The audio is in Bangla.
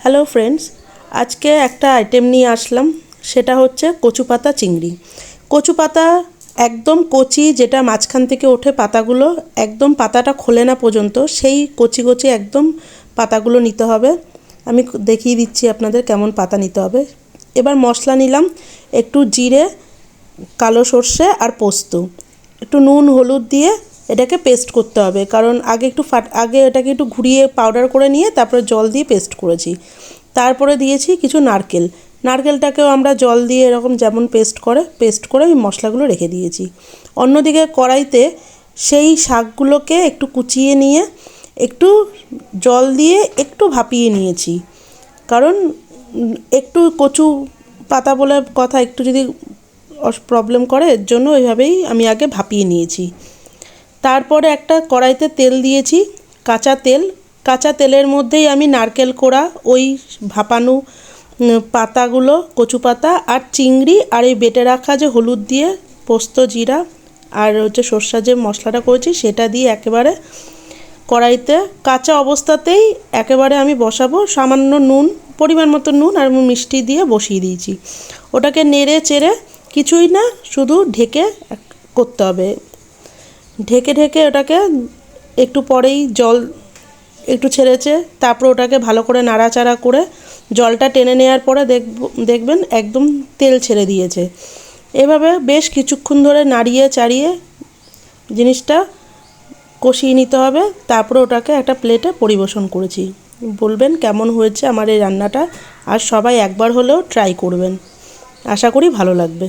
হ্যালো ফ্রেন্ডস, আজকে একটা আইটেম নিয়ে আসলাম, সেটা হচ্ছে কচু পাতা চিংড়ি। কচু পাতা একদম কচি, যেটা মাঝখান থেকে ওঠে পাতাগুলো, একদম পাতাটা খোলে না পর্যন্ত, সেই কচি কচি একদম পাতাগুলো নিতে হবে। আমি দেখিয়ে দিচ্ছি আপনাদের কেমন পাতা নিতে হবে। এবার মশলা নিলাম, একটু জিরে, কালো সর্ষে আর পোস্ত, একটু নুন হলুদ দিয়ে এটাকে পেস্ট করতে হবে, কারণ আগে এটাকে একটু ঘুরিয়ে পাউডার করে নিয়ে তারপরে জল দিয়ে পেস্ট করেছি। তারপরে দিয়েছি কিছু নারকেলটাকেও আমরা জল দিয়ে এরকম যেমন পেস্ট করে ওই মশলাগুলো রেখে দিয়েছি। অন্যদিকে কড়াইতে সেই শাকগুলোকে একটু কুচিয়ে নিয়ে একটু জল দিয়ে একটু ভাপিয়ে নিয়েছি, কারণ একটু কচু পাতা বলে কথা, একটু যদি প্রবলেম করে, এর জন্য ওইভাবেই আমি আগে ভাপিয়ে নিয়েছি। তারপরে একটা কড়াইতে তেল দিয়েছি, কাঁচা তেলের মধ্যেই আমি নারকেল কোড়া, ওই ভাপানো পাতাগুলো, কচু পাতা আর চিংড়ি আর এই বেটে রাখা যে হলুদ দিয়ে পোস্ত, জিরা আর হচ্ছে সর্ষে যে মশলাটা করেছি সেটা দিয়ে একেবারে কড়াইতে কাঁচা অবস্থাতেই একেবারে আমি বসাবো। সামান্য নুন, পরিমাণ মতো নুন আর মিষ্টি দিয়ে বসিয়ে দিয়েছি। ওটাকে নেড়ে চেড়ে কিছুই না, শুধু ঢেকে করতে হবে। ঢেকে ওটাকে একটু পরেই জল একটু ছেড়েছে, তারপর ওটাকে ভালো করে নাড়াচাড়া করে জলটা টেনে নেওয়ার পরে দেখবেন একদম তেল ছেড়ে দিয়েছে। এভাবে বেশ কিছুক্ষণ ধরে নাড়িয়ে চাড়িয়ে জিনিসটা কষিয়ে নিতে হবে। তারপরে ওটাকে একটা প্লেটে পরিবেশন করেছি। বলবেন কেমন হয়েছে আমার এই রান্নাটা, আর সবাই একবার হলেও ট্রাই করবেন, আশা করি ভালো লাগবে।